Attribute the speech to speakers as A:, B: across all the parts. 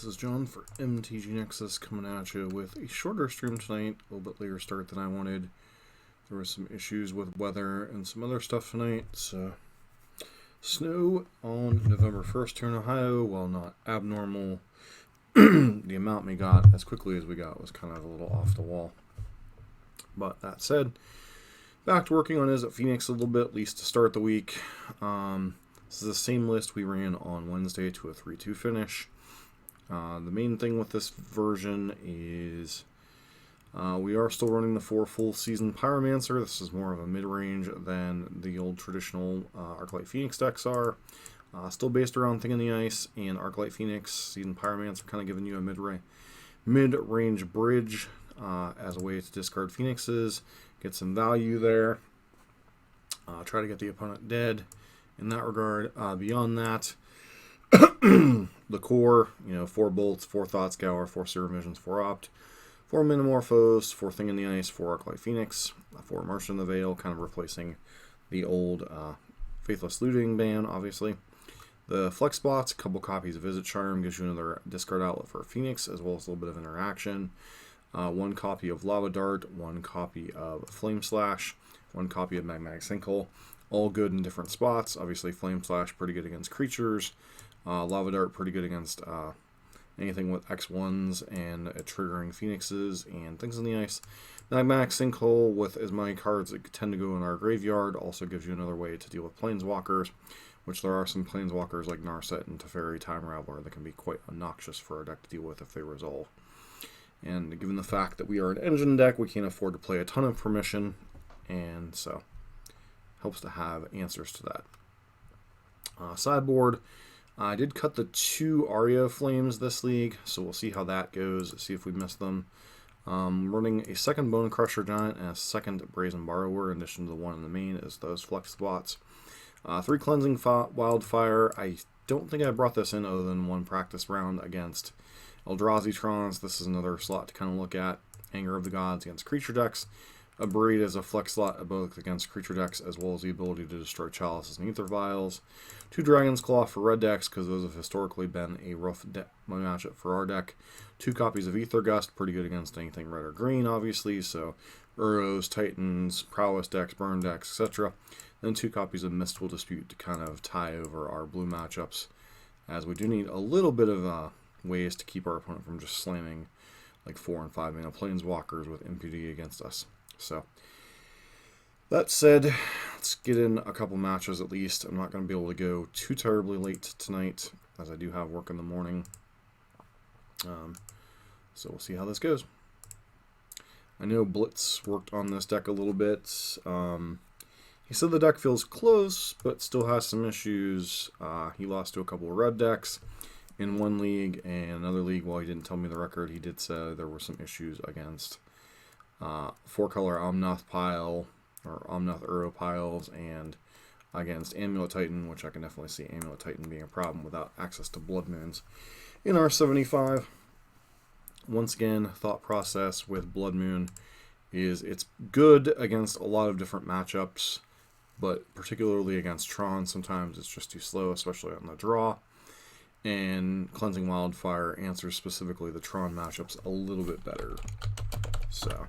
A: This is John for MTG Nexus coming at you with a shorter stream tonight, a little bit later start than I wanted. There was some issues with weather and some other stuff tonight, so snow on November 1st here in Ohio, while not abnormal, the amount we got as quickly as we got was kind of a little off the wall. But that said, back to working on Izzet Phoenix a little bit, at least to start the week. This is the same list we ran on Wednesday to a 3-2 finish. The main thing with this version is we are still running the 4 full season Pyromancer. This is more of a mid-range than the old traditional Arclight Phoenix decks are. Still based around Thing in the Ice and Arclight Phoenix. Season Pyromancer kind of giving you a mid-range bridge as a way to discard Phoenixes, get some value there, try to get the opponent dead in that regard. Beyond that, the core, 4 bolts, 4 Thought Scour, 4 Serum Visions, 4 Opt, 4 Metamorphose, 4 Thing in the Ice, 4 Arclight Phoenix, 4 Merchant in the Veil, kind of replacing the old Faithless Looting ban, obviously. The flex spots, a couple copies of Izzet Charm, gives you another discard outlet for a Phoenix, as well as a little bit of interaction. 1 copy of Lava Dart, 1 copy of Flame Slash, 1 copy of Magmatic Sinkhole, all good in different spots. Obviously, Flame Slash pretty good against creatures. Lava Dart pretty good against anything with X1s and triggering Phoenixes and Things in the Ice. Magmatic Sinkhole, with as many cards that tend to go in our graveyard, also gives you another way to deal with Planeswalkers, which there are some Planeswalkers like Narset and Teferi Time Raveler that can be quite obnoxious for our deck to deal with if they resolve. And given the fact that we are an engine deck, we can't afford to play a ton of permission, and so helps to have answers to that. Sideboard, I did cut the 2 Aria Flames this league, so we'll see how that goes, see if we miss them. Running a 2nd Bone Crusher Giant and a 2nd Brazen Borrower, in addition to the 1 in the main, as those flex spots. 3 Cleansing Wildfire. I don't think I brought this in other than 1 practice round against Eldrazi Trons. This is another slot to kind of look at. Anger of the Gods against creature decks. A Braid as a flex slot both against creature decks, as well as the ability to destroy Chalices and Aether Vials. 2 Dragon's Claw for red decks, because those have historically been a rough matchup for our deck. 2 copies of Aether Gust, pretty good against anything red or green, obviously, so Uros, Titans, Prowess decks, Burn decks, etc. Then 2 copies of Mistful Dispute to kind of tie over our blue matchups, as we do need a little bit of ways to keep our opponent from just slamming like 4 and 5 mana Planeswalkers with impunity against us. So, that said, let's get in a couple matches at least. I'm not going to be able to go too terribly late tonight, as I do have work in the morning. So we'll see how this goes. I know Blitz worked on this deck a little bit. He said the deck feels close, but still has some issues. He lost to a couple of red decks in one league, and another league, while he didn't tell me the record, he did say there were some issues against 4-color Omnath pile, or Omnath Uro piles, and against Amulet Titan, which I can definitely see Amulet Titan being a problem without access to Blood Moons in our 75. Once again, thought process with Blood Moon is it's good against a lot of different matchups, but particularly against Tron, sometimes it's just too slow, especially on the draw. And Cleansing Wildfire answers specifically the Tron matchups a little bit better. So,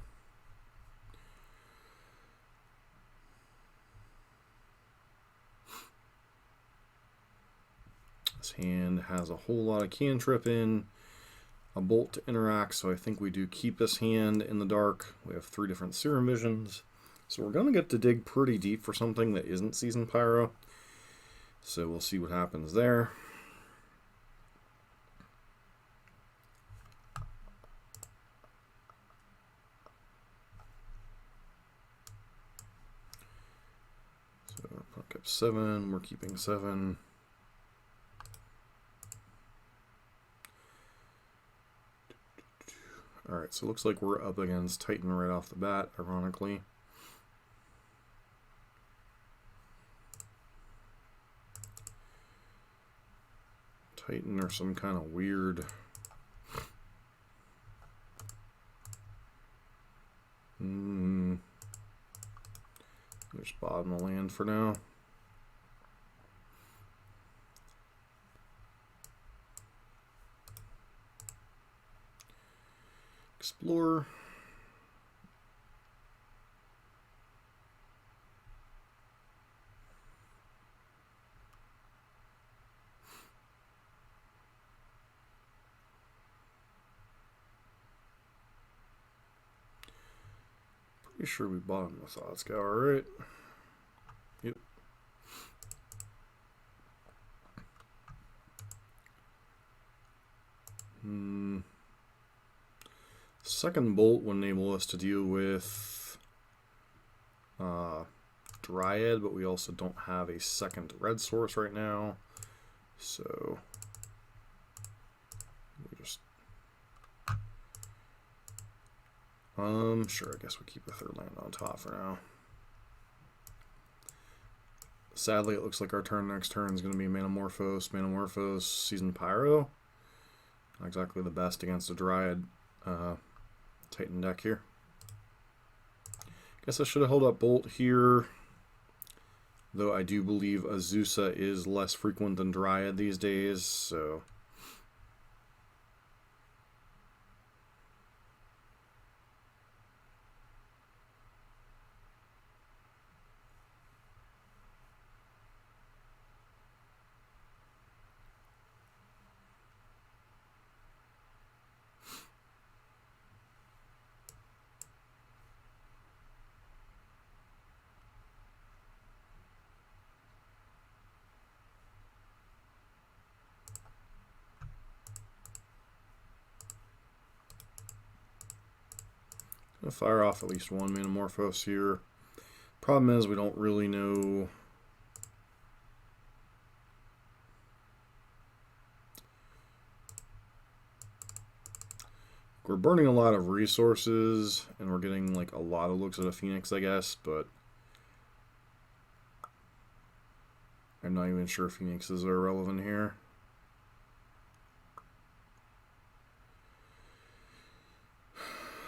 A: this hand has a whole lot of cantrip in, a bolt to interact, so I think we do keep this hand in the dark. We have 3 different Serum Visions, so we're going to get to dig pretty deep for something that isn't Season Pyro. So we'll see what happens there. So our opponent kept 7, we're keeping 7. Alright, so it looks like we're up against Titan right off the bat, ironically. Titan or some kind of weird... Just bottom the land for now. explore. Pretty sure we bought him the Thought Scour, right? Yep. Second bolt would enable us to deal with Dryad, but we also don't have a second red source right now. So we just sure, I guess we keep the third land on top for now. Sadly, it looks like our next turn is going to be Manamorphose, Seasoned Pyro. Not exactly the best against a Dryad Titan deck here. Guess I should have held up Bolt here, though I do believe Azusa is less frequent than Dryad these days, so... I'll fire off at least one Manamorphose here. Problem is we don't really know we're burning a lot of resources and we're getting like a lot of looks at a Phoenix, I guess, but I'm not even sure Phoenixes are relevant here.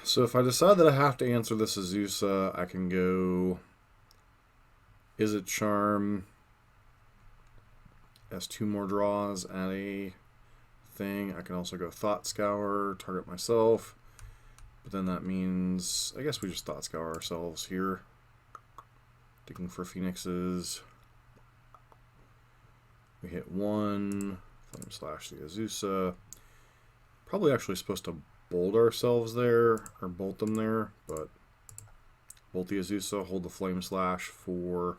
A: So if I decide that I have to answer this Azusa, I can go Izzet Charm as 2 more draws at a thing. I can also go Thought Scour, target myself. But then that means, I guess we just Thought Scour ourselves here. Digging for Phoenixes. We hit 1, Flame Slash the Azusa. Probably actually supposed to bolt ourselves there, or bolt them there, but bolt the Azusa, hold the Flame Slash for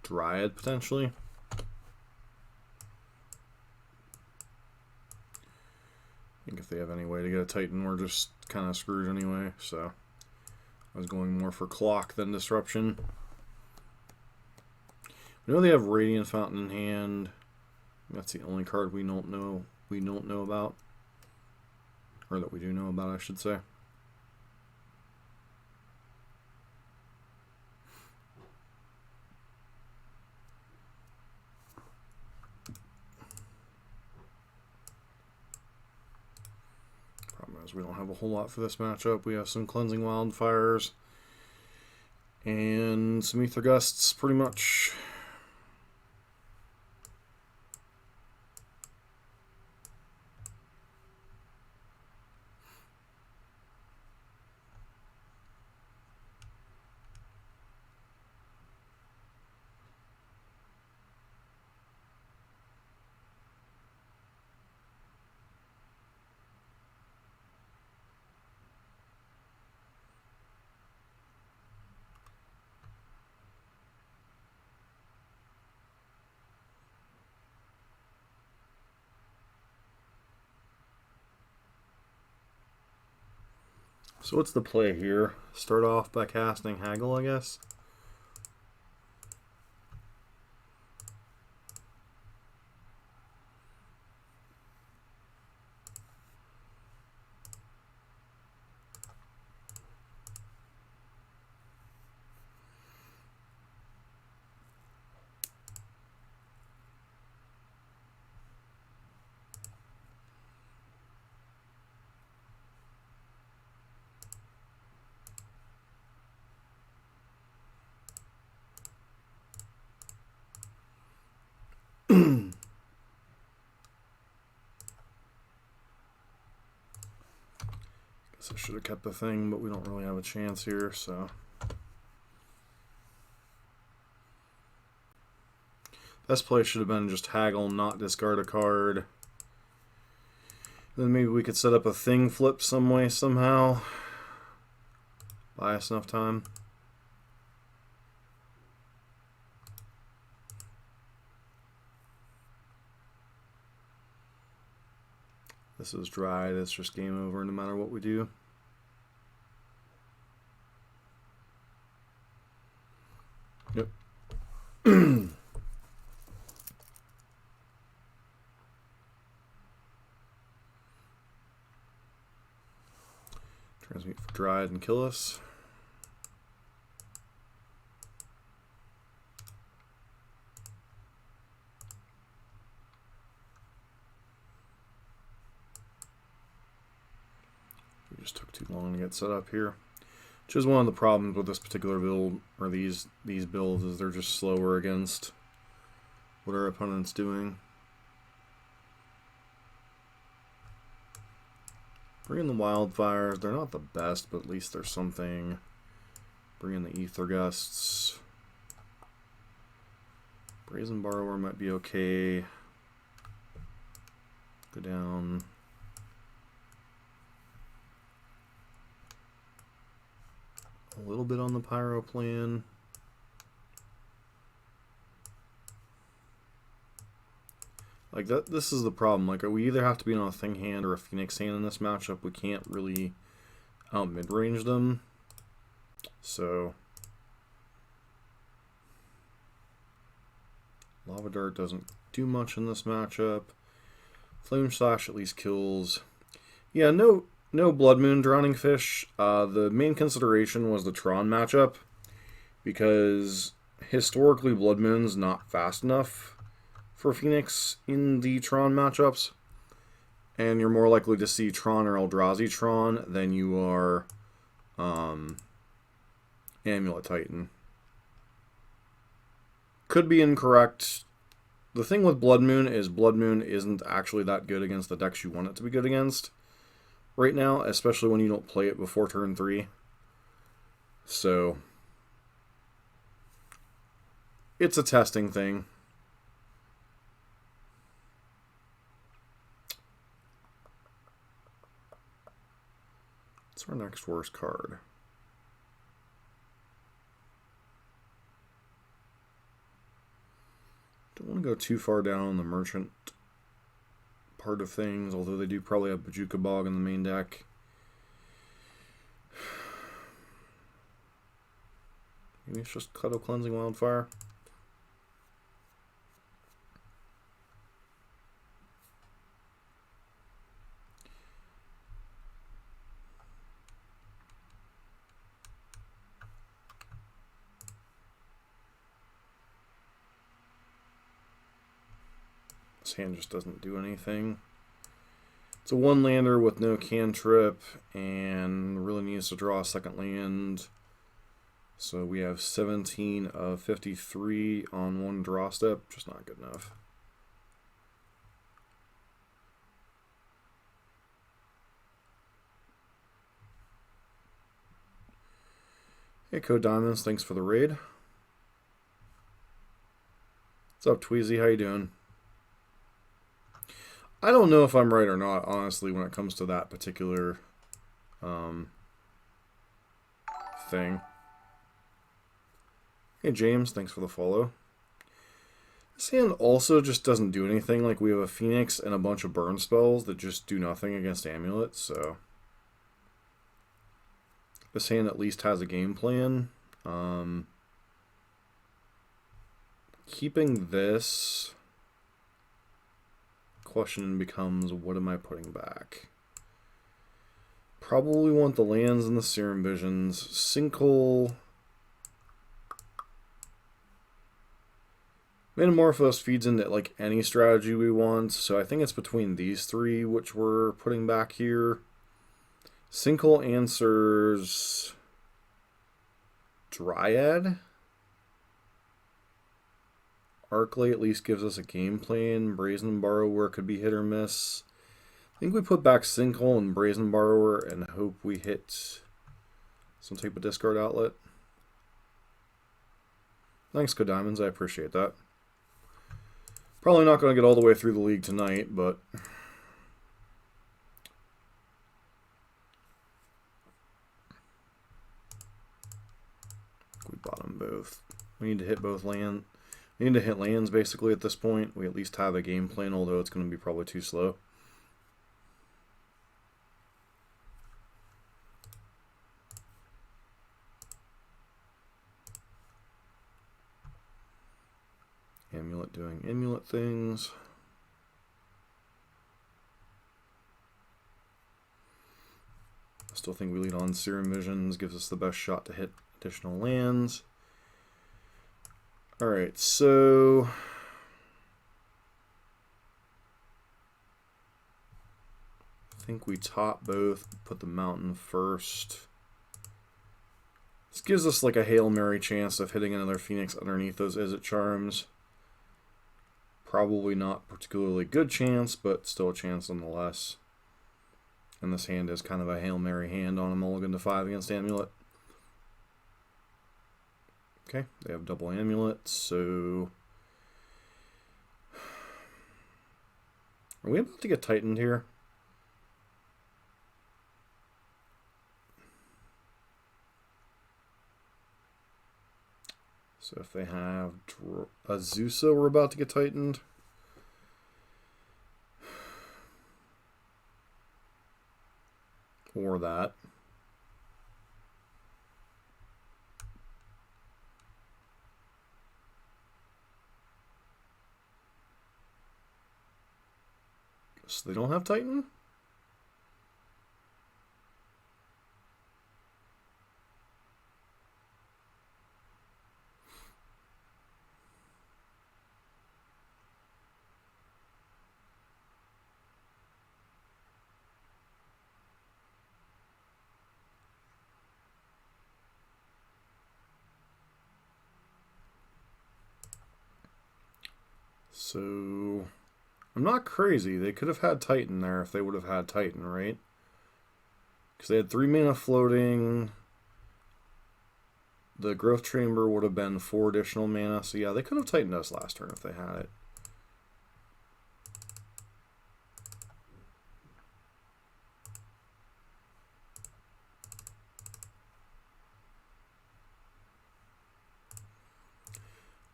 A: Dryad potentially. I think if they have any way to get a Titan, we're just kind of screwed anyway, so I was going more for Clock than Disruption. We know they have Radiant Fountain in hand. That's the only card we don't know about. Or that we do know about, I should say. Problem is we don't have a whole lot for this matchup. We have some Cleansing Wildfires and some Ether Gusts, pretty much. So what's the play here? Start off by casting Haggle, I guess. I should have kept the thing, but we don't really have a chance here, so. Best play should have been just haggle, not discard a card. Then maybe we could set up a thing flip some way, somehow. Buy us enough time. This is dry. That's just game over no matter what we do. Yep. Transmute for dried and kill us. We just took too long to get set up here. Which is one of the problems with this particular build, or these builds, is they're just slower against what our opponent's doing. Bring in the wildfires. They're not the best, but at least there's something. Bring in the ether gusts. Brazen Borrower might be okay. Go down. A little bit on the Pyro plan. Like that, this is the problem. Like, we either have to be on a Thing hand or a Phoenix hand in this matchup. We can't really out mid-range them. So Lava Dart doesn't do much in this matchup. Flame Slash at least kills. Yeah, no Blood Moon Drowning Fish. The main consideration was the Tron matchup, because historically Blood Moon's not fast enough for Phoenix in the Tron matchups, and you're more likely to see Tron or Eldrazi Tron than you are Amulet Titan. Could be incorrect. The thing with Blood Moon is Blood Moon isn't actually that good against the decks you want it to be good against right now, especially when you don't play it before turn 3. So it's a testing thing. What's our next worst card? Don't want to go too far down on the merchant part of things, although they do probably have Bajuka Bog in the main deck. Maybe it's just Cuddle Cleansing Wildfire. This hand just doesn't do anything. It's a one-lander with no cantrip, and really needs to draw a second land. So we have 17 of 53 on one draw step, just not good enough. Hey, Code Diamonds, thanks for the raid. What's up, Tweezy? How you doing? I don't know if I'm right or not, honestly, when it comes to that particular thing. Hey, James, thanks for the follow. This hand also just doesn't do anything. Like, we have a Phoenix and a bunch of burn spells that just do nothing against Amulet, so this hand at least has a game plan. Keeping this, question becomes, what am I putting back? Probably want the lands and the Serum Visions. Sinkhole. Metamorphose feeds into like any strategy we want, so I think it's between these three which we're putting back here. Sinkhole answers Dryad. Arclay at least gives us a game plan. Brazen Borrower could be hit or miss. think we put back Sinkhole and Brazen Borrower and hope we hit some type of discard outlet. Thanks, Go Diamonds. I appreciate that. Probably not going to get all the way through the league tonight, but we bottom both. We need to hit both land. We need to hit lands basically at this point. We at least have a game plan, although it's going to be probably too slow. Amulet doing amulet things. I still think we lead on Serum Visions, gives us the best shot to hit additional lands. Alright, so I think we top both, put the mountain first. This gives us like a Hail Mary chance of hitting another Phoenix underneath those Izzet Charms. Probably not particularly good chance, but still a chance nonetheless. And this hand is kind of a Hail Mary hand on a mulligan to 5 against Amulet. Okay, they have double Amulet, so are we about to get tightened here? So if they have Azusa, we're about to get tightened. Or that. So they don't have Titan? So I'm not crazy. They could have had Titan there if they would have had Titan, right? Because they had 3 mana floating. The Growth Chamber would have been 4 additional mana. So yeah, they could have Titaned us last turn if they had it.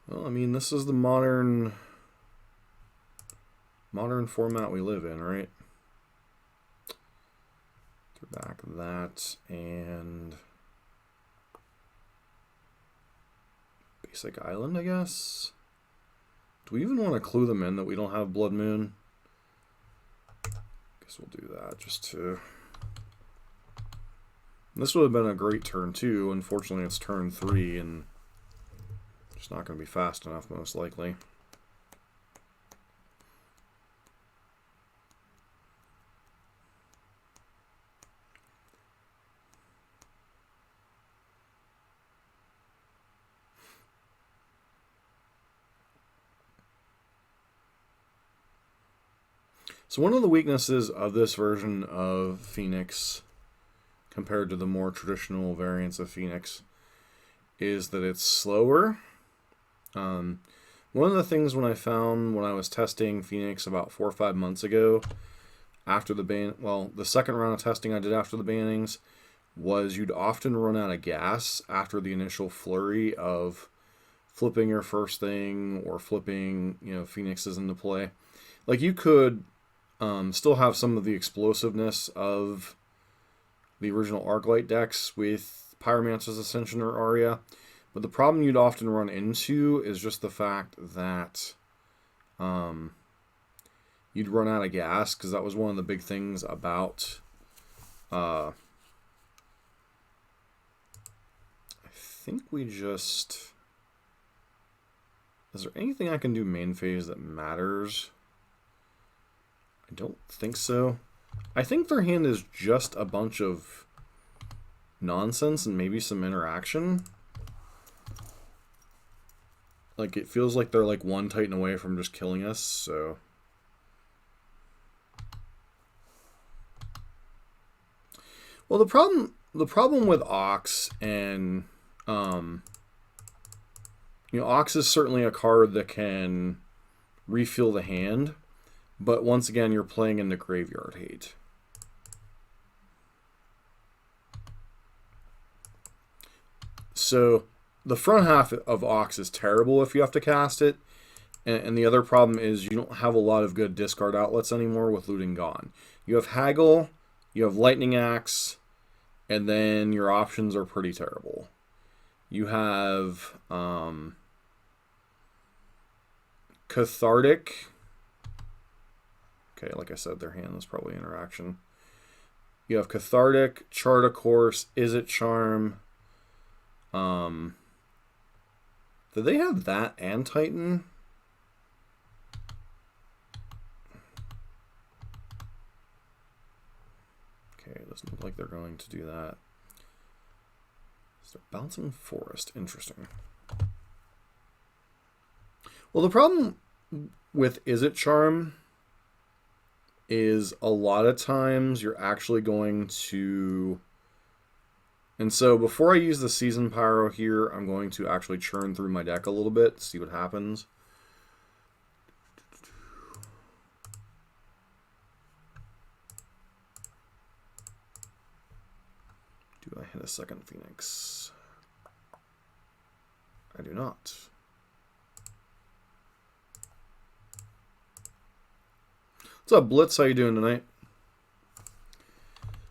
A: Well, I mean, this is the modern format we live in, right? Throw back that and basic island, I guess. Do we even want to clue them in that we don't have Blood Moon? Guess we'll do that just to. This would have been a great turn 2. Unfortunately, it's turn 3 and it's not going to be fast enough, most likely. So one of the weaknesses of this version of Phoenix compared to the more traditional variants of Phoenix is that it's slower. One of the things when I was testing Phoenix about 4 or 5 months ago, after the the second round of testing I did after the bannings, was you'd often run out of gas after the initial flurry of flipping your first thing or flipping, Phoenixes into play. Like you could still have some of the explosiveness of the original Arclight decks with Pyromancer's Ascension or Aria. But the problem you'd often run into is just the fact that you'd run out of gas, because that was one of the big things about I think we just... Is there anything I can do main phase that matters? I don't think so. I think their hand is just a bunch of nonsense and maybe some interaction. Like, it feels like they're like 1 Titan away from just killing us, so... Well, the problem with Ox and Ox is certainly a card that can refill the hand, but once again, you're playing into graveyard hate. So the front half of Ox is terrible if you have to cast it, and the other problem is you don't have a lot of good discard outlets anymore with Looting Gone. You have Haggle, you have Lightning Axe, and then your options are pretty terrible. You have Cathartic. Okay, like I said, their hand is probably interaction. You have Cathartic, Chart a Course, Izzet Charm. Did they have that and Titan? Okay, it doesn't look like they're going to do that. So they're bouncing Forest. Interesting. Well, the problem with Izzet Charm is a lot of times you're actually going to... And so before I use the Season Pyro here, I'm going to actually churn through my deck a little bit, see what happens. Do I hit a second Phoenix? I do not. What's up, Blitz? How you doing tonight?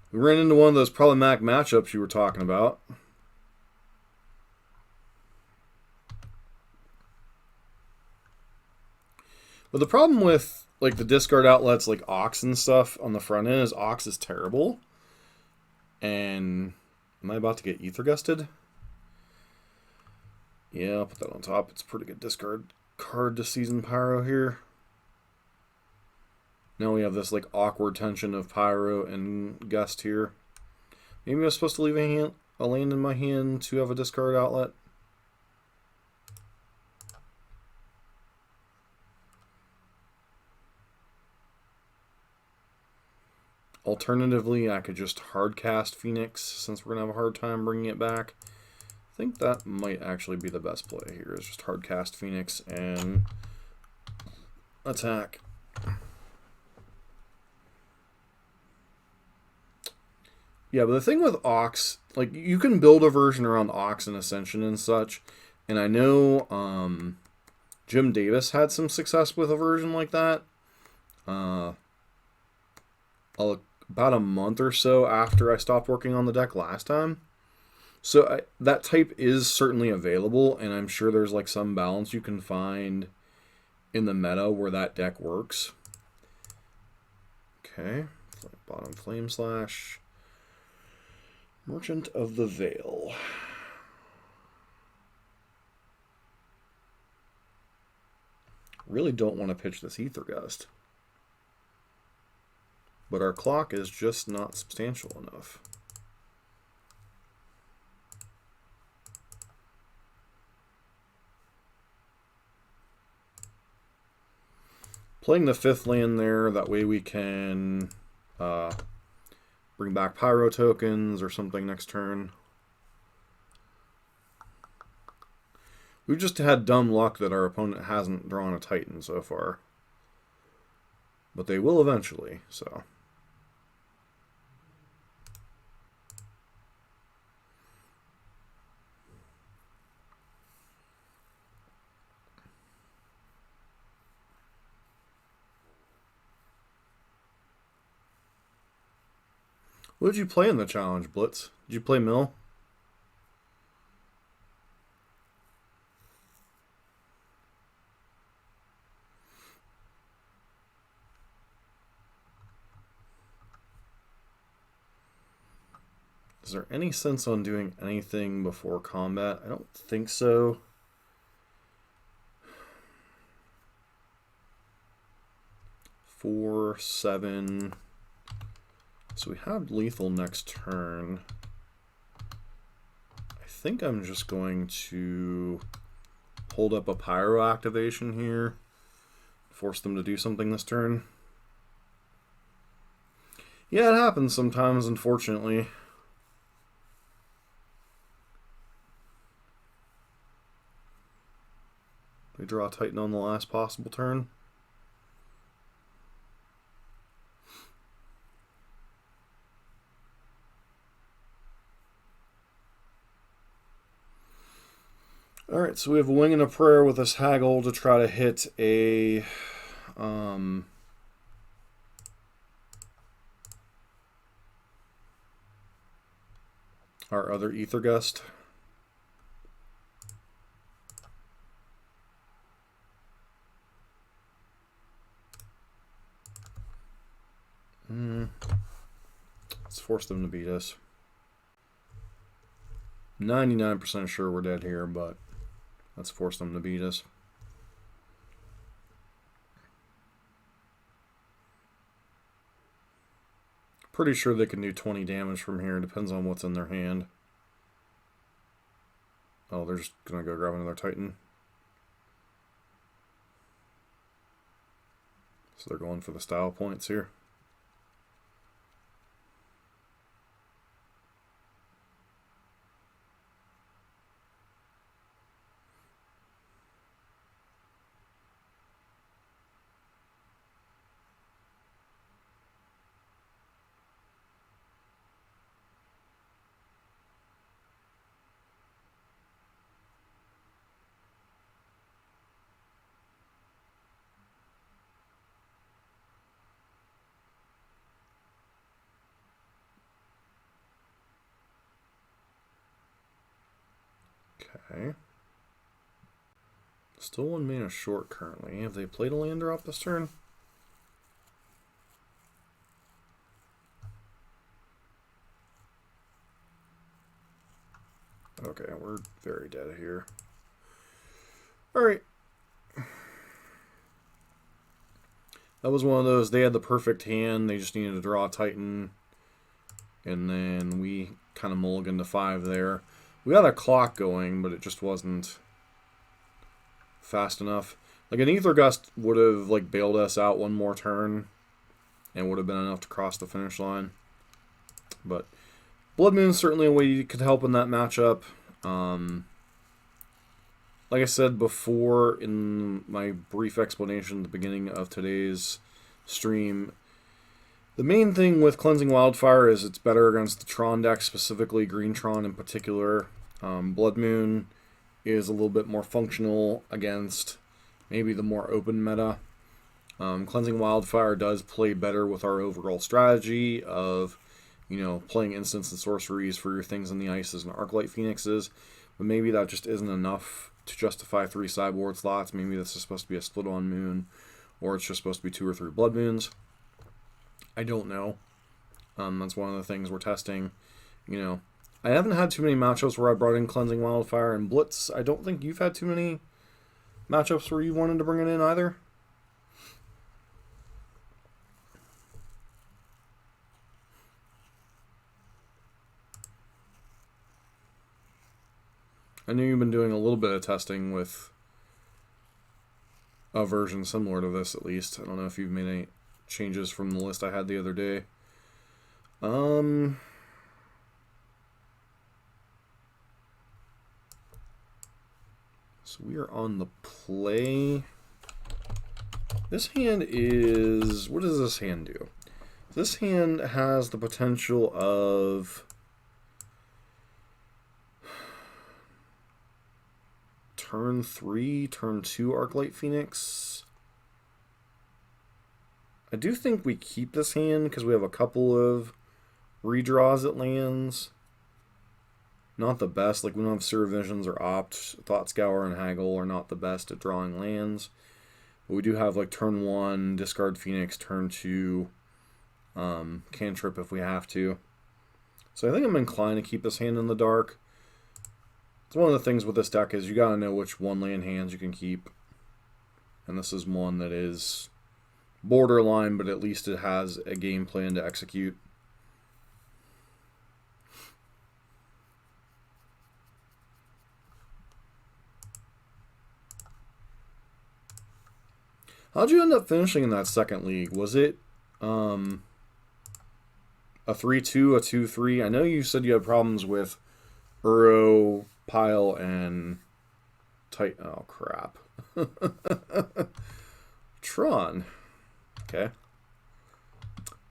A: We ran into one of those problematic matchups you were talking about. But the problem with like the discard outlets like Ox and stuff on the front end is Ox is terrible. And am I about to get Ether Gusted? Yeah, I'll put that on top. It's a pretty good discard card to Season Pyro here. Now we have this like awkward tension of Pyro and Gust here. Maybe I was supposed to leave a land in my hand to have a discard outlet. Alternatively, I could just hardcast Phoenix since we're going to have a hard time bringing it back. I think that might actually be the best play here, is just hardcast Phoenix and attack. Yeah, but the thing with Ox, like, you can build a version around Ox and Ascension and such, and I know Jim Davis had some success with a version like that about a month or so after I stopped working on the deck last time. So that type is certainly available, and I'm sure there's like some balance you can find in the meta where that deck works. Okay, bottom Flame Slash. Merchant of the Veil. Really don't want to pitch this Ether Gust. But our clock is just not substantial enough. Playing the 5th land there, that way we can bring back Pyro tokens or something next turn. We've just had dumb luck that our opponent hasn't drawn a Titan so far. But they will eventually, so... What did you play in the challenge, Blitz? Did you play Mill? Is there any sense on doing anything before combat? I don't think so. Four, 7... So we have lethal next turn. I think I'm just going to hold up a Pyro activation here. Force them to do something this turn. Yeah, it happens sometimes, unfortunately. draw Titan on the last possible turn. Alright, so we have a wing and a prayer with this haggle to try to hit a our other Ether Gust. Let's force them to beat us. 99% sure we're dead here, but let's force them to beat us. Pretty sure they can do 20 damage from here. Depends on what's in their hand. Oh, they're just going to go grab another Titan. So they're going for the style points here. Okay. Still 1 mana short currently. Have they played a land drop this turn? Okay, we're very dead here. Alright. That was one of those, they had the perfect hand, they just needed to draw a Titan. And then we kind of mulliganed to 5 there. We got a clock going, but it just wasn't fast enough. Like an Ether Gust would have like bailed us out one more turn and would have been enough to cross the finish line. But Blood Moon's certainly a way you could help in that matchup. Like I said before in my brief explanation at the beginning of today's stream, the main thing with Cleansing Wildfire is it's better against the Tron deck, specifically Green Tron in particular. Blood Moon is a little bit more functional against maybe the more open meta. Cleansing Wildfire does play better with our overall strategy of, you know, playing instants and sorceries for your things in the ices and Arclight Phoenixes, but maybe that just isn't enough to justify 3 sideboard slots. Maybe this is supposed to be a split-on moon, or it's just supposed to be 2 or 3 Blood Moons. I don't know. That's one of the things we're testing. You know, I haven't had too many matchups where I brought in Cleansing Wildfire and Blitz. I don't think you've had too many matchups where you wanted to bring it in either. I know you've been doing a little bit of testing with a version similar to this, at least. I don't know if you've made any changes from the list I had the other day. So we are on the play. This hand is... What does this hand do? This hand has the potential of... Turn 3, turn 2 Arclight Phoenix. I do think we keep this hand because we have a couple of redraws it lands. Not the best. Like we don't have Seer Visions or Opt. Thought Scour and Haggle are not the best at drawing lands. But we do have like turn 1, discard Phoenix, turn 2, cantrip if we have to. So I think I'm inclined to keep this hand in the dark. It's one of the things with this deck is you gotta know which 1-land hands you can keep. And this is one that is borderline, but at least it has a game plan to execute. How'd you end up finishing in that second league? Was it a 3-2, a 2-3? I know you said you had problems with Uro, Pile, and Titan. Oh, crap. Tron. Okay.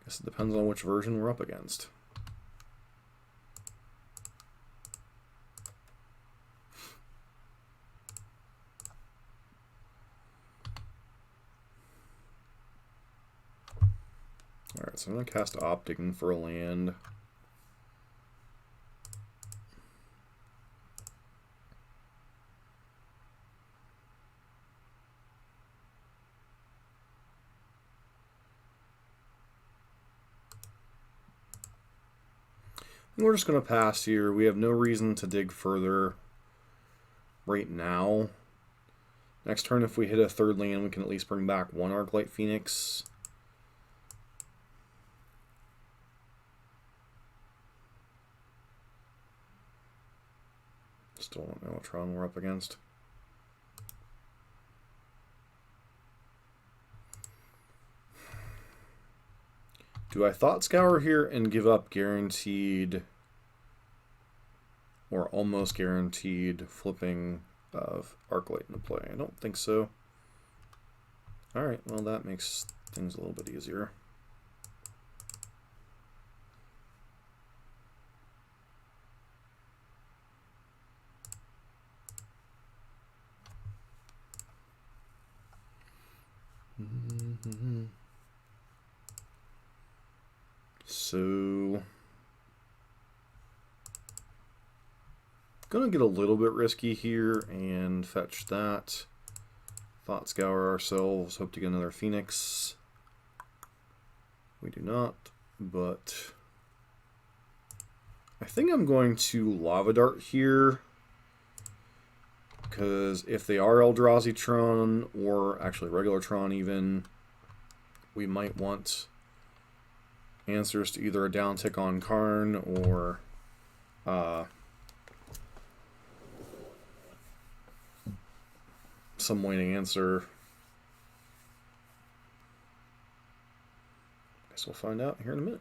A: Guess it depends on which version we're up against. Alright, so I'm going to cast Opting for a land. And we're just going to pass here. We have no reason to dig further right now. Next turn, if we hit a third land, we can at least bring back one Izzet Phoenix. Still don't know what Tron we're up against. Do I Thought Scour here and give up guaranteed or almost guaranteed flipping of Arclight into play? I don't think so. Alright, well that makes things a little bit easier. So, gonna get a little bit risky here and fetch that. Thought Scour ourselves, hope to get another Phoenix. We do not, but I think I'm going to Lava Dart here, because if they are Eldrazi Tron, or actually regular Tron even, we might want answers to either a downtick on Karn or some way to answer. Guess we'll find out here in a minute.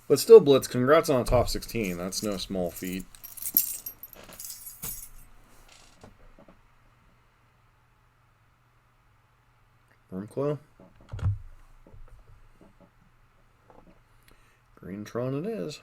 A: But still, Blitz, congrats on a top 16. That's no small feat. Wormcoil. Green Tron it is.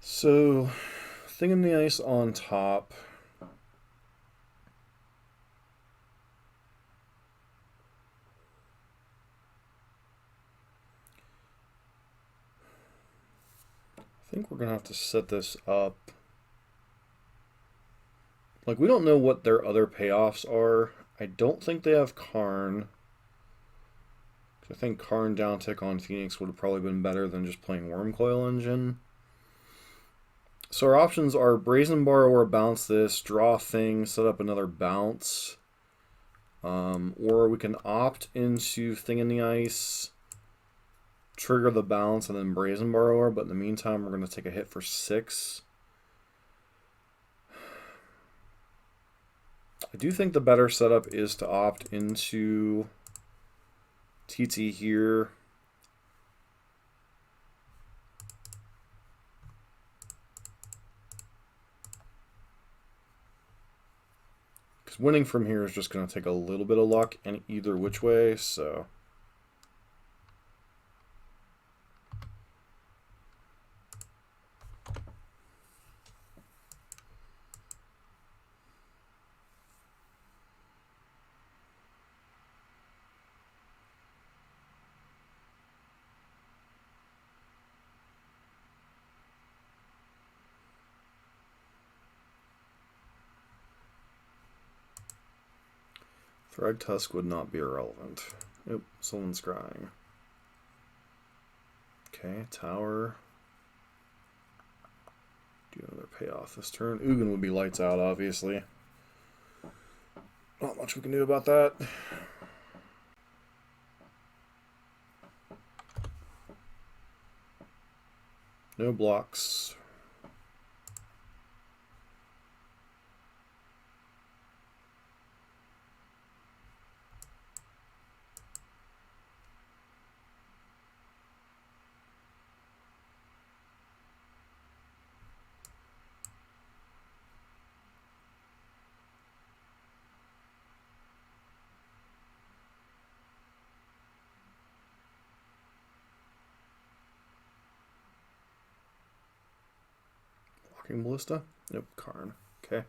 A: So, Thing in the Ice on top. I think we're going to have to set this up. Like, we don't know what their other payoffs are. I don't think they have Karn. I think Karn downtick on Phoenix would have probably been better than just playing Wormcoil Engine. So our options are Brazen Borrower, bounce this, draw Thing, set up another bounce. Or we can opt into Thing in the Ice, trigger the bounce, and then Brazen Borrower. But in the meantime, we're going to take a hit for 6. I do think the better setup is to opt into TT here. Because winning from here is just going to take a little bit of luck and either which way, so... Thrag Tusk would not be irrelevant. Yep, someone's crying. Okay, tower. Do another payoff this turn. Ugin would be lights out, obviously. Not much we can do about that. No blocks. Walking Ballista? Nope, Karn. Okay.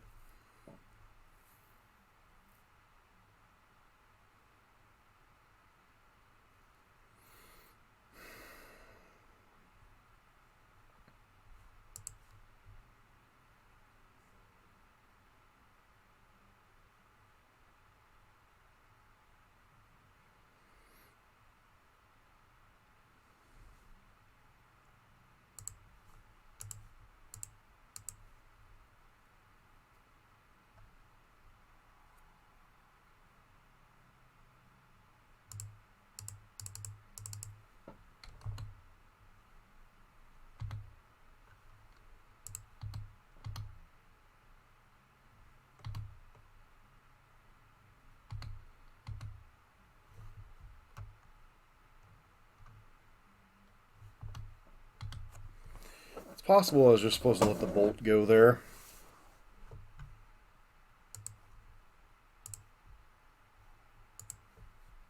A: It's possible I was just supposed to let the bolt go there.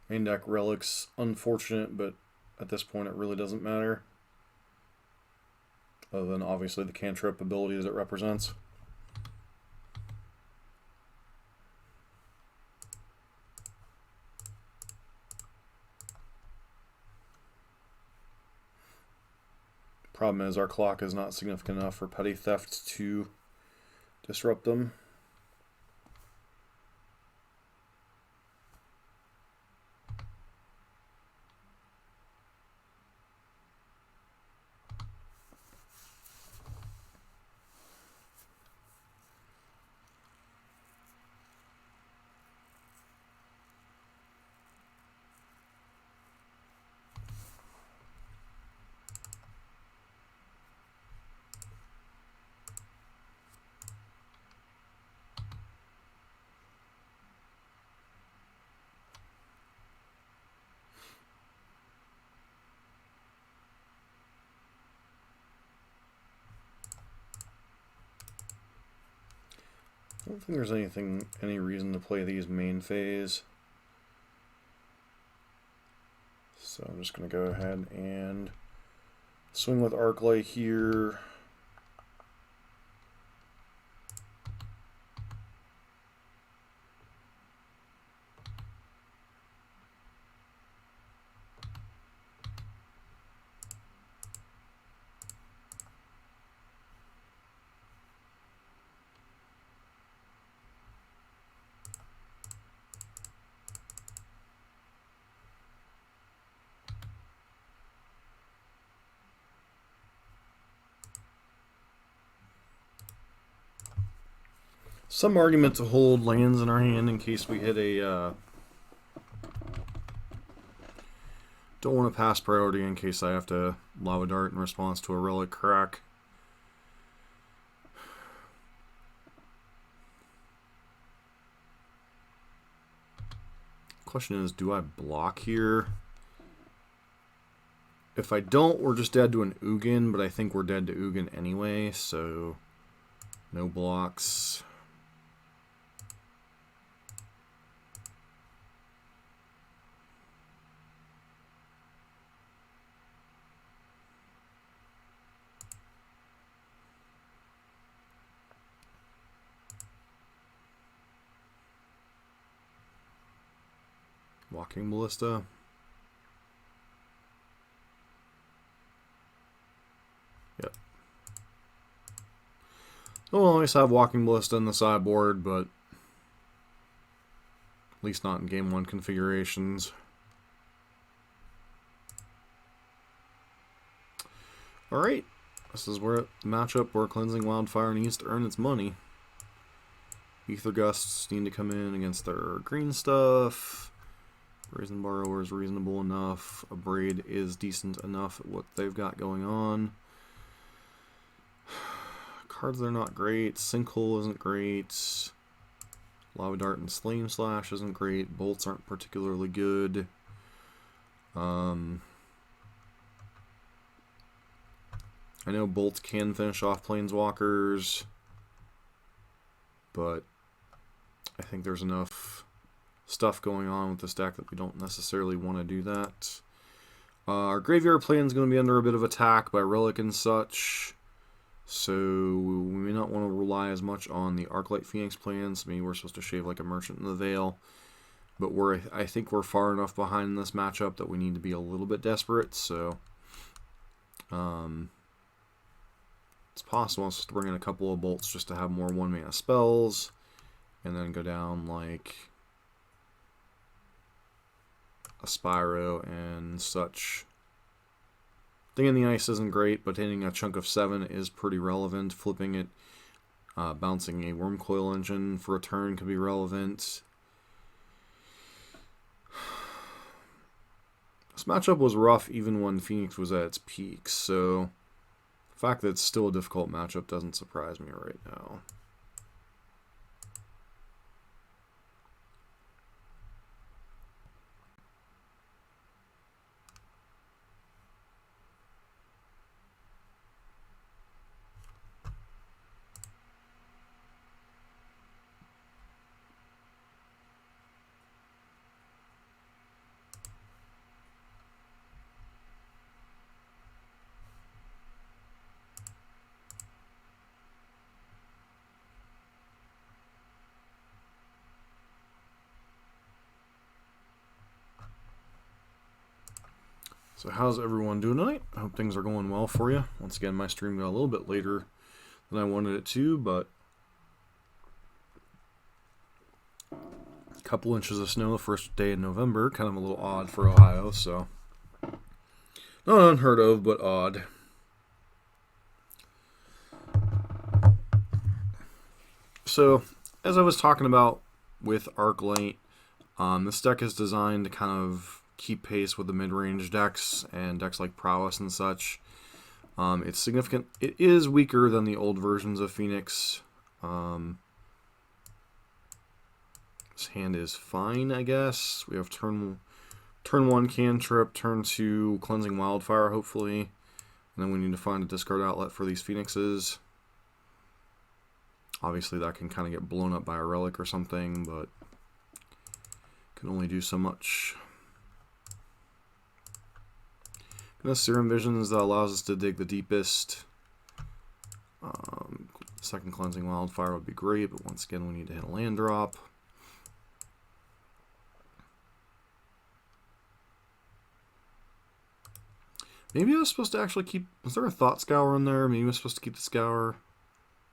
A: Main deck relics, unfortunate, but at this point it really doesn't matter. Other than obviously the cantrip abilities it represents. Problem is our clock is not significant enough for petty theft to disrupt them. I don't think there's any reason to play these main phase. So I'm just going to go ahead and swing with Arclight here. Some argument to hold lands in our hand in case we hit a... don't want to pass priority in case I have to Lava Dart in response to a Relic Crack. Question is, do I block here? If I don't, we're just dead to an Ugin, but I think we're dead to Ugin anyway, so no blocks. Walking Ballista. Yep. We'll always have Walking Ballista in the sideboard, but least not in Game 1 configurations. Alright, this is where the matchup where Cleansing Wildfire needs to earn its money. Ether Gusts need to come in against their green stuff. Brazen Borrower is reasonable enough. Abrade is decent enough at what they've got going on. Cards are not great. Sinkhole isn't great. Lava Dart and Flame Slash isn't great. Bolts aren't particularly good. I know bolts can finish off planeswalkers, but I think there's enough stuff going on with this deck that we don't necessarily want to do that. Our graveyard plan is going to be under a bit of attack by Relic and such, so we may not want to rely as much on the Arclight Phoenix plans. Maybe we're supposed to shave like a Merchant in the Veil, but I think we're far enough behind in this matchup that we need to be a little bit desperate, so it's possible I'm supposed to bring in a couple of bolts just to have more 1-mana spells, and then go down like a Spyro and such. Thing in the Ice isn't great, but hitting a chunk of 7 is pretty relevant. Flipping it, bouncing a Wormcoil Engine for a turn could be relevant. This matchup was rough even when Phoenix was at its peak, so the fact that it's still a difficult matchup doesn't surprise me right now. So how's everyone doing tonight? I hope things are going well for you. Once again, my stream got a little bit later than I wanted it to, but a couple inches of snow the first day in November, kind of a little odd for Ohio, so not unheard of, but odd. So, as I was talking about with Arclight, this deck is designed to kind of keep pace with the mid-range decks and decks like Prowess and such. It's significant. It is weaker than the old versions of Phoenix. This hand is fine, I guess. We have turn 1 Cantrip, turn 2 Cleansing Wildfire, hopefully. And then we need to find a discard outlet for these Phoenixes. Obviously that can kind of get blown up by a Relic or something, but can only do so much. Serum Visions that allows us to dig the deepest. Second Cleansing Wildfire would be great, but once again we need to hit a land drop. Maybe I was supposed to actually keep... Was there a Thought Scour in there? Maybe I was supposed to keep the Scour.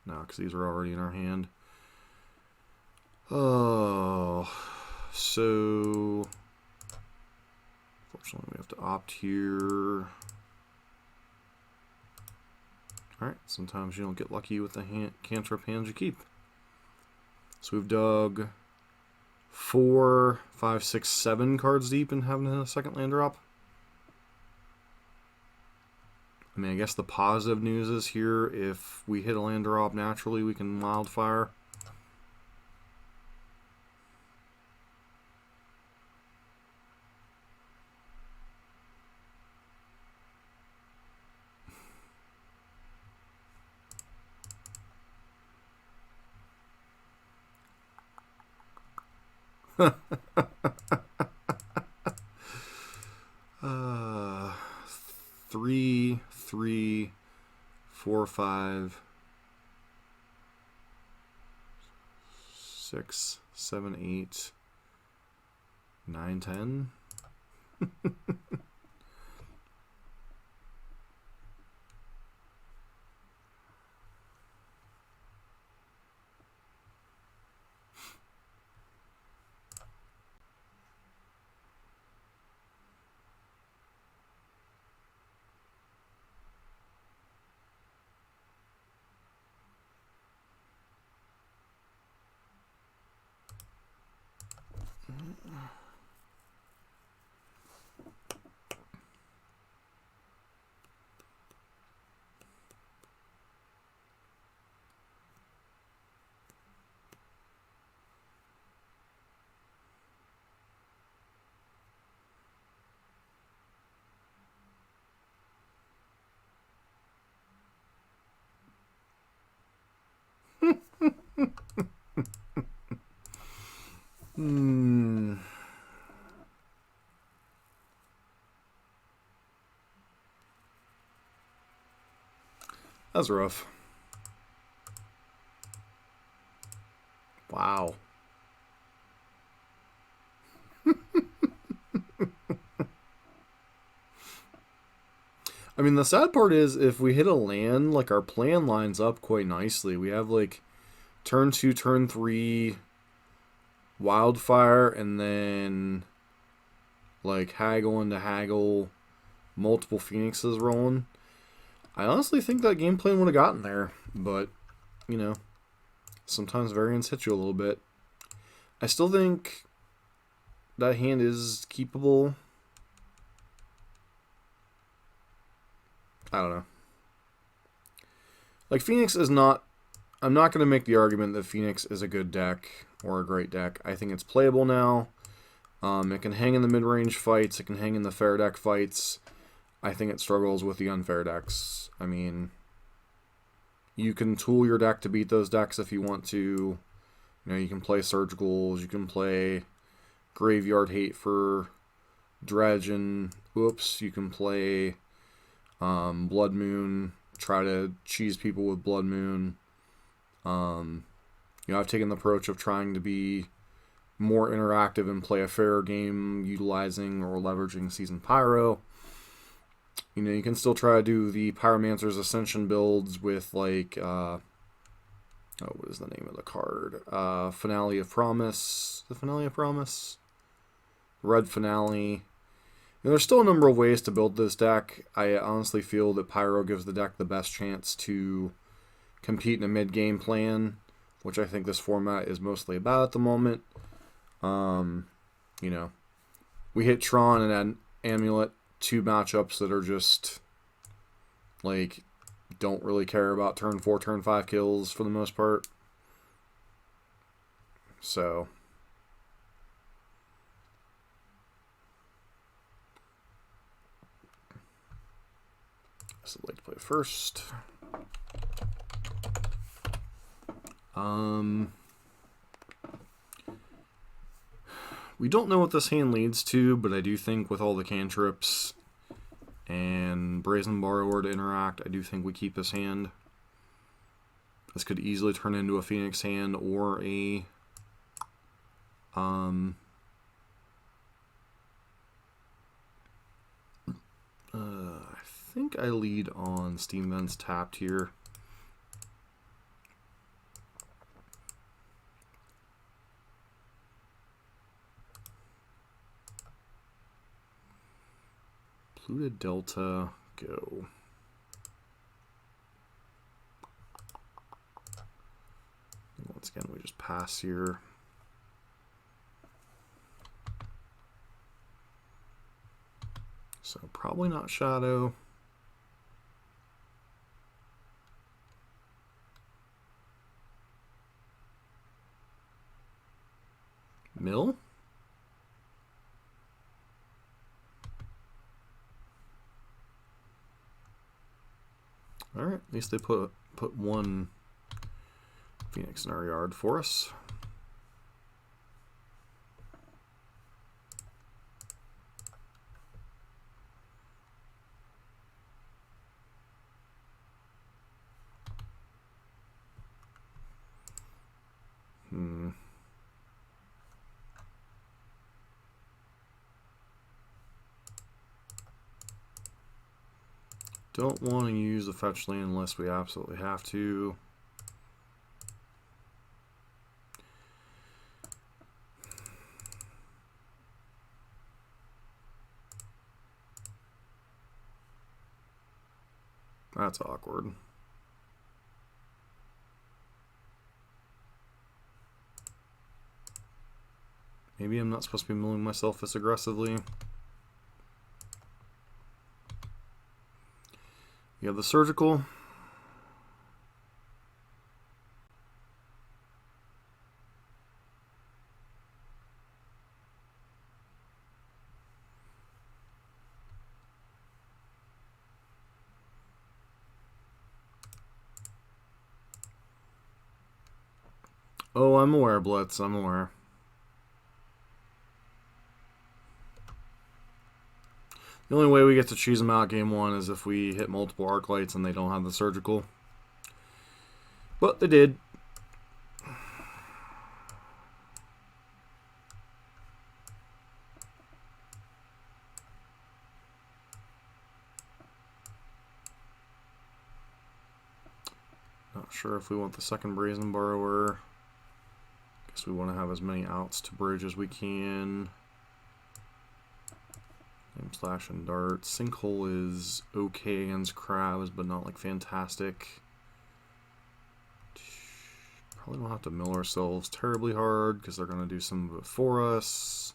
A: No, because these are already in our hand. Oh, so... Unfortunately, we have to opt here. Alright, sometimes you don't get lucky with the cantrip hands you keep. So we've dug 4, 5, 6, 7 cards deep and having a second land drop. I mean, I guess the positive news is here, if we hit a land drop naturally, we can Wildfire. Three, 4, 5, 6, 7, 8, 9, 10. That's rough. Wow. I mean, the sad part is if we hit a land, like our plan lines up quite nicely. We have like turn 2, turn 3 wildfire, and then like haggle into haggle, multiple phoenixes rolling. I honestly think that game plan would have gotten there, but you know, sometimes variance hits you a little bit. I still think that hand is keepable. I don't know. Like, Phoenix is not... I'm not going to make the argument that Phoenix is a good deck or a great deck. I think it's playable now. It can hang in the mid-range fights. It can hang in the fair deck fights. I think it struggles with the unfair decks. I mean, you can tool your deck to beat those decks if you want to. You know, you can play Surgicals. You can play Graveyard Hate for Dredge and... Oops. You can play... Blood Moon, try to cheese people with Blood Moon. You know, I've taken the approach of trying to be more interactive and play a fairer game utilizing or leveraging Seasoned Pyro. You know, you can still try to do the Pyromancer's Ascension builds with, like, what is the name of the card? Finale of Promise. The Finale of Promise? Red Finale. And there's still a number of ways to build this deck. I honestly feel that Pyro gives the deck the best chance to compete in a mid-game plan, which I think this format is mostly about at the moment. You know, we hit Tron and Amulet, 2 matchups that are just, like, don't really care about turn 4, turn 5 kills for the most part. So... I'd like to play first. We don't know what this hand leads to, but I do think with all the cantrips and Brazen Borrower to interact, I do think we keep this hand. This could easily turn into a Phoenix hand or a I think I lead on Steam Vents tapped here. Polluted Delta, go. Once again, we just pass here. So probably not Shadow. Mill? Alright, at least they put one Phoenix in our yard for us. Don't want to use the fetch land unless we absolutely have to. That's awkward. Maybe I'm not supposed to be milling myself this aggressively. You have the surgical. Oh, I'm aware, Blitz. I'm aware. The only way we get to choose them out game one is if we hit multiple arc lights and they don't have the surgical. But they did. Not sure if we want the second Brazen Borrower. Guess we want to have as many outs to bridge as we can. Aim slash and dart. Sinkhole is okay against crabs, but not like fantastic. Probably don't have to mill ourselves terribly hard because they're going to do some of it for us.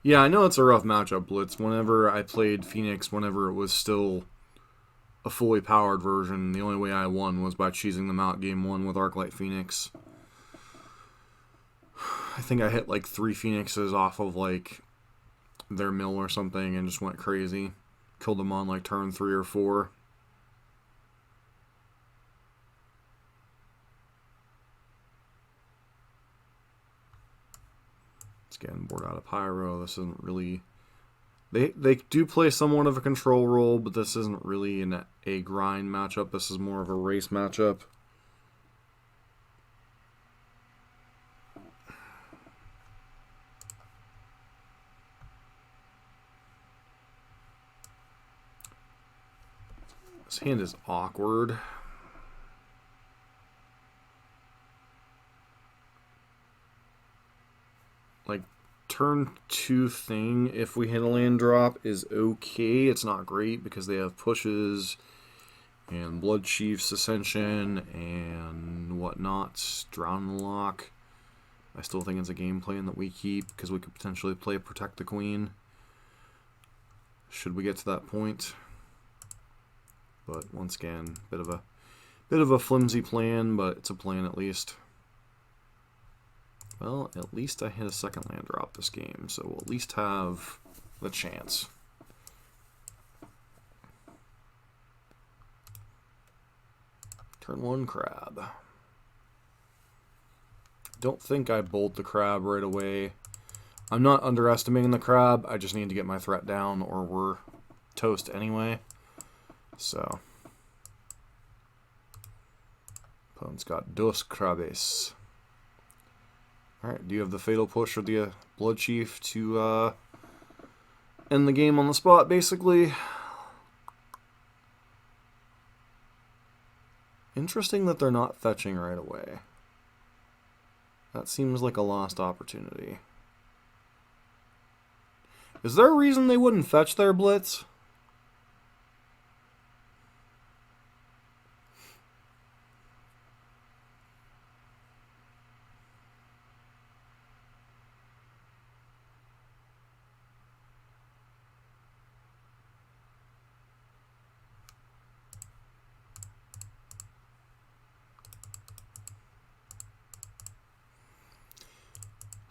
A: Yeah, I know it's a rough matchup, Blitz. Whenever I played Phoenix, whenever it was still a fully powered version, the only way I won was by cheesing them out game one with Arclight Phoenix. I think I hit like 3 Phoenixes off of like their mill or something and just went crazy. Killed them on like turn 3 or 4. Again, board out of Pyro. This isn't really... They do play somewhat of a control role, but this isn't really a grind matchup. This is more of a race matchup. This hand is awkward. Like, turn 2 thing, if we hit a land drop, is okay. It's not great because they have pushes and Blood Chief's Ascension and whatnot. Drown the Lock. I still think it's a game plan that we keep because we could potentially play Protect the Queen should we get to that point. But once again, bit of a flimsy plan, but it's a plan at least. Well, at least I hit a second land drop this game, so we'll at least have the chance. Turn 1 crab. Don't think I bolt the crab right away. I'm not underestimating the crab, I just need to get my threat down or we're toast anyway. So, opponent's got dos crabes. Alright, do you have the Fatal Push or the Blood Chief to end the game on the spot, basically? Interesting that they're not fetching right away. That seems like a lost opportunity. Is there a reason they wouldn't fetch their Blitz?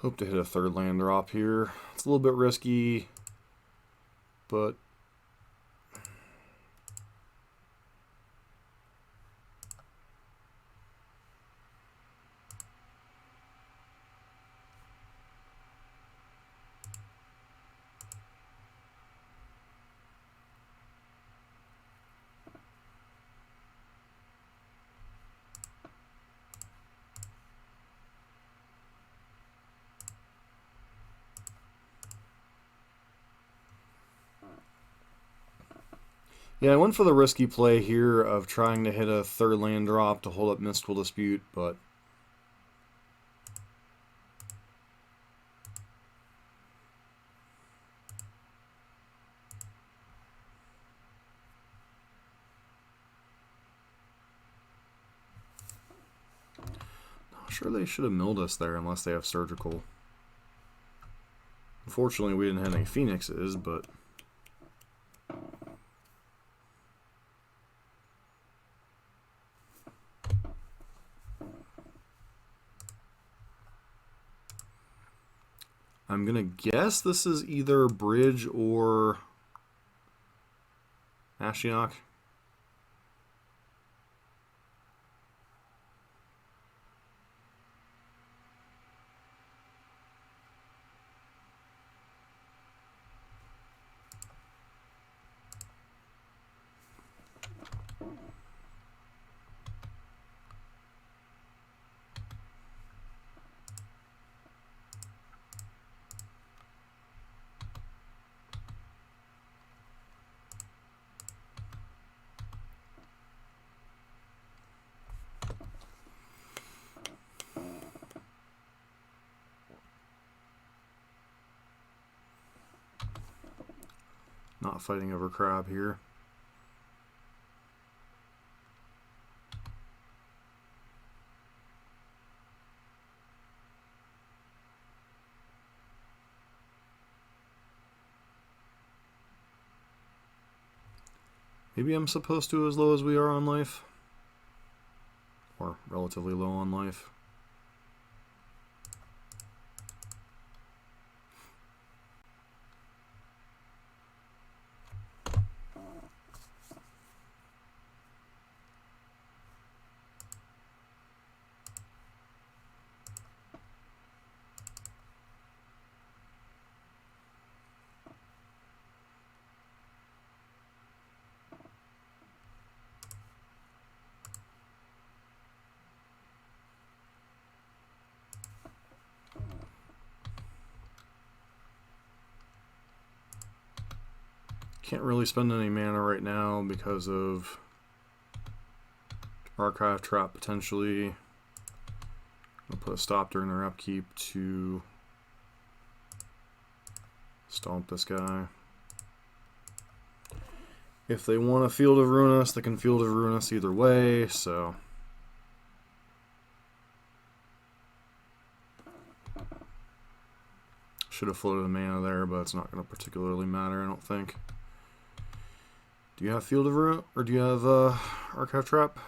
A: Hope to hit a third land drop here. It's a little bit risky, but yeah, I went for the risky play here of trying to hit a third land drop to hold up Mystical Dispute, but Sure, they should have milled us there unless they have surgical. Unfortunately, we didn't have any phoenixes, but I'm gonna guess this is either Bridge or Ashiok. Not fighting over crab here. Maybe I'm supposed to as low as we are on life. Or relatively low on life. Can't really spend any mana right now because of Archive Trap potentially. I'll put a stop during their upkeep to stomp this guy. If they want to Field of Ruin us, they can Field of Ruin us either way, so should have floated the mana there, but it's not going to particularly matter, I don't think. Do you have Field of Ruin, or do you have Archive Trap?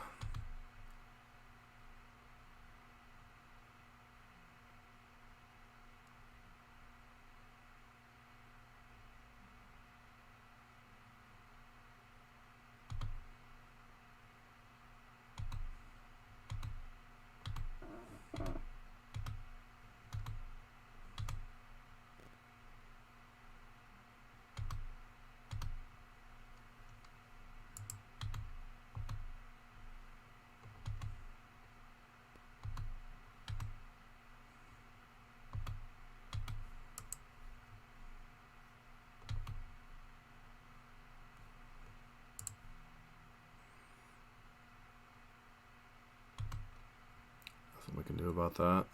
A: Nothing we can do about that.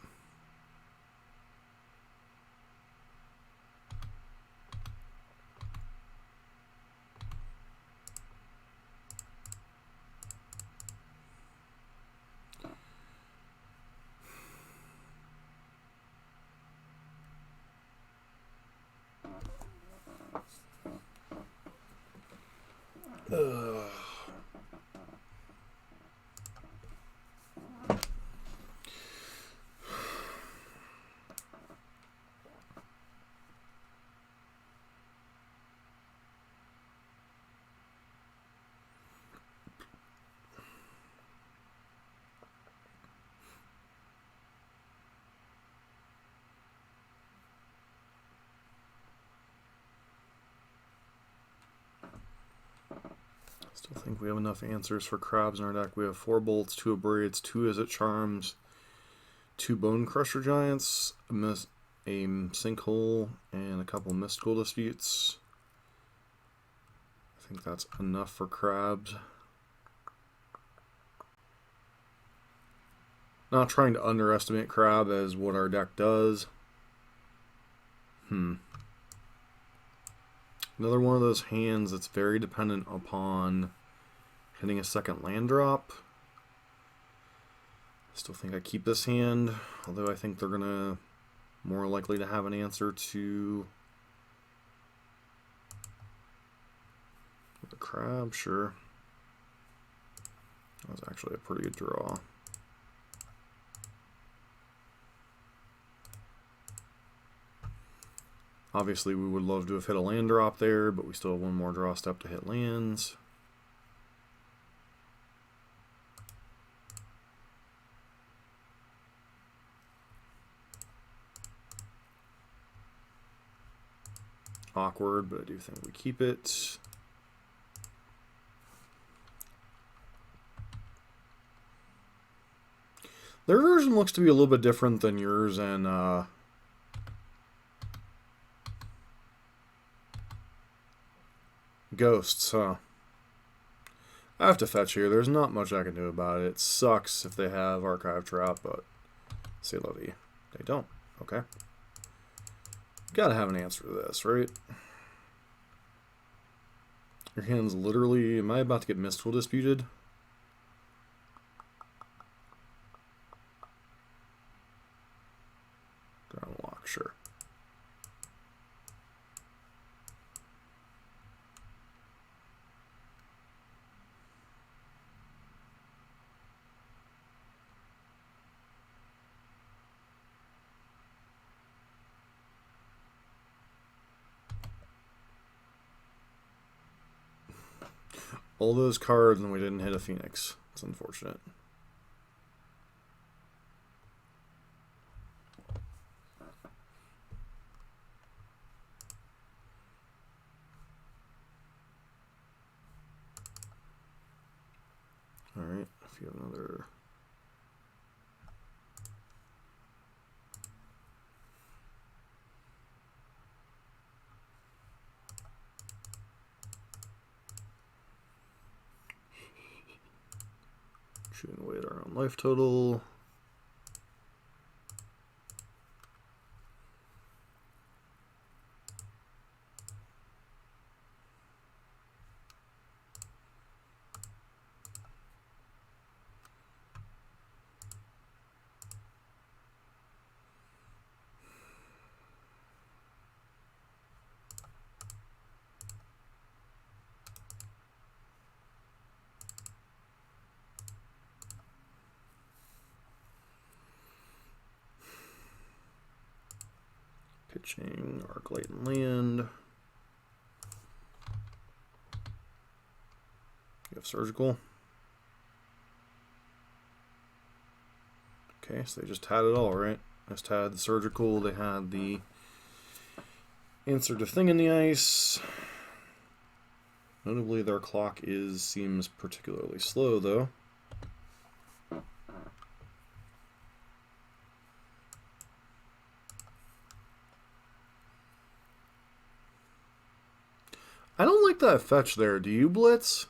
A: Still think we have enough answers for crabs in our deck. We have 4 bolts, 2 abrades, 2 Izzet charms, 2 bone crusher giants, a sinkhole, and a couple mystical disputes. I think that's enough for crabs. Not trying to underestimate crab as what our deck does. Another one of those hands that's very dependent upon hitting a second land drop. Still think I keep this hand, although I think they're gonna more likely to have an answer to the crab. Sure, that was actually a pretty good draw. Obviously, we would love to have hit a land drop there, but we still have one more draw step to hit lands. Awkward, but I do think we keep it. Their version looks to be a little bit different than yours and Ghosts, huh? I have to fetch here. There's not much I can do about it. It sucks if they have Archive Trap, but c'est la vie. They don't. Okay. Gotta have an answer to this, right? Your hand's literally... Am I about to get Mistful disputed? Ground lock, sure. All those cards and we didn't hit a Phoenix. It's unfortunate. Alright, if you have another... Shooting away at our own life total. Pitching Arc Light and Land. You have Surgical. Okay, so they just had it all, right? Just had the Surgical, they had the answer to Thing in the Ice. Notably, their clock seems particularly slow, though. I don't like that fetch there. Do you, Blitz?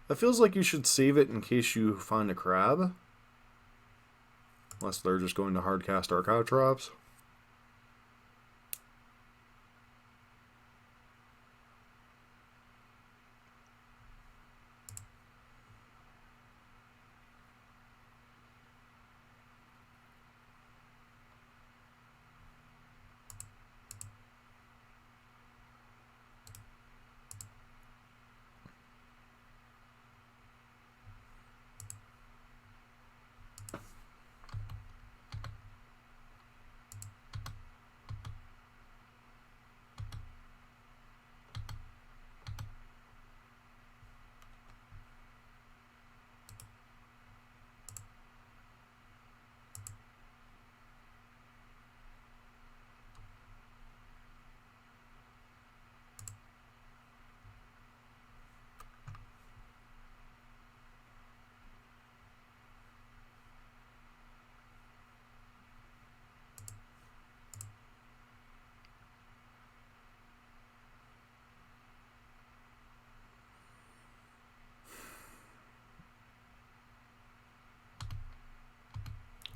A: That feels like you should save it in case you find a crab. Unless they're just going to hardcast Archive Traps.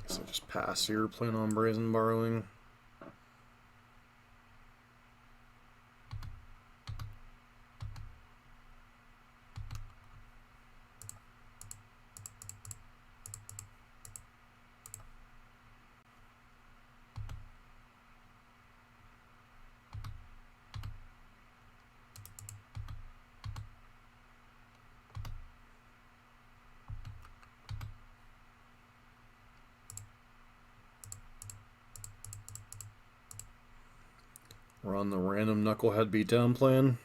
A: So just pass here, plan on Brazen Borrowing. We're on the random knucklehead beatdown plan.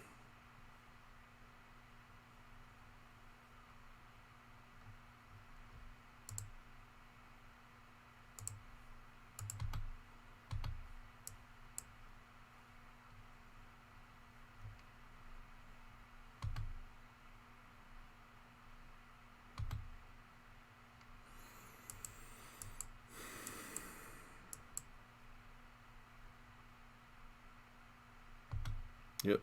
A: Yep.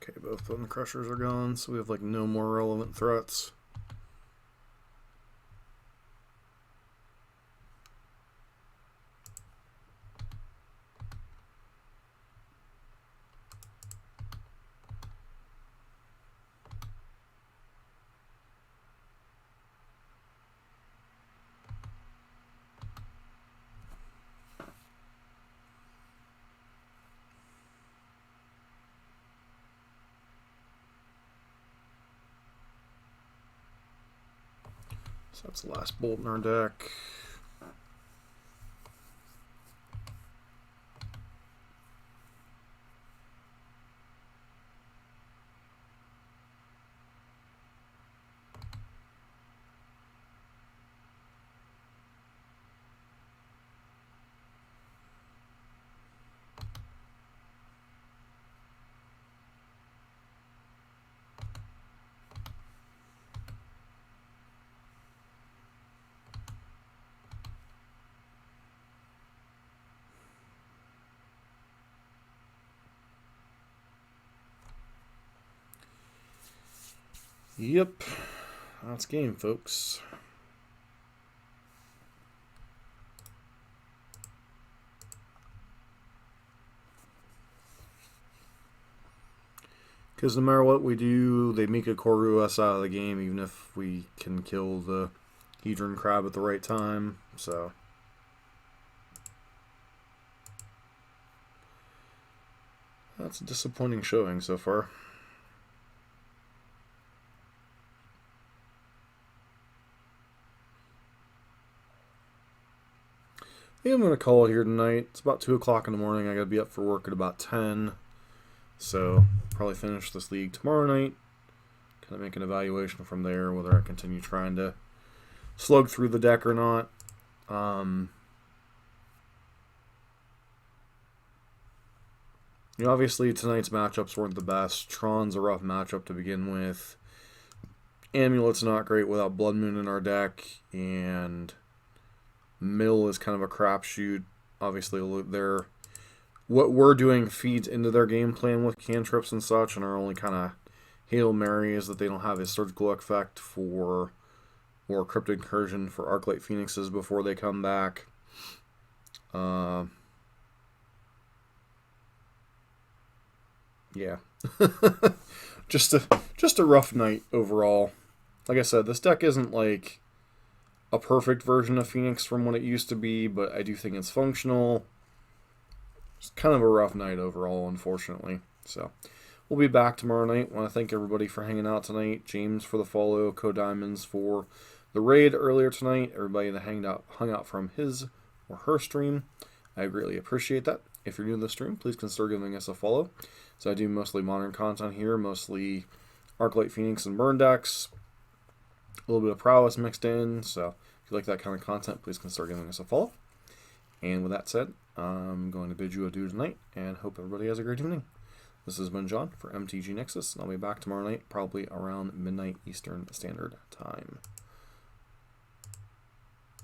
A: Okay, both Bone Crushers are gone, so we have like no more relevant threats. So that's the last bolt in our deck. Yep, that's game, folks. Because no matter what we do, they make a Koru us out of the game, even if we can kill the Hedron Crab at the right time. So that's a disappointing showing so far. Yeah, I'm going to call it here tonight. It's about 2 o'clock in the morning. I got to be up for work at about 10. So, probably finish this league tomorrow night. Kind of make an evaluation from there, whether I continue trying to slug through the deck or not. Obviously, tonight's matchups weren't the best. Tron's a rough matchup to begin with. Amulet's not great without Blood Moon in our deck. And Mill is kind of a crapshoot. Obviously, what we're doing feeds into their game plan with cantrips and such, and our only kind of Hail Mary is that they don't have a surgical effect for or Crypt Incursion for Arclight Phoenixes before they come back. Yeah. just a rough night overall. Like I said, this deck isn't like a perfect version of Phoenix from what it used to be, but I do think it's functional. It's kind of a rough night overall, unfortunately. So, we'll be back tomorrow night. I want to thank everybody for hanging out tonight. James for the follow, Co-Diamonds for the raid earlier tonight. Everybody that hung out from his or her stream. I greatly appreciate that. If you're new to the stream, please consider giving us a follow. So I do mostly modern content here, mostly Arclight Phoenix and Burn decks. A little bit of prowess mixed in. So if you like that kind of content, please consider giving us a follow. And with that said, I'm going to bid you adieu tonight and hope everybody has a great evening. This has been John for MTG Nexus, and I'll be back tomorrow night, probably around midnight Eastern Standard Time.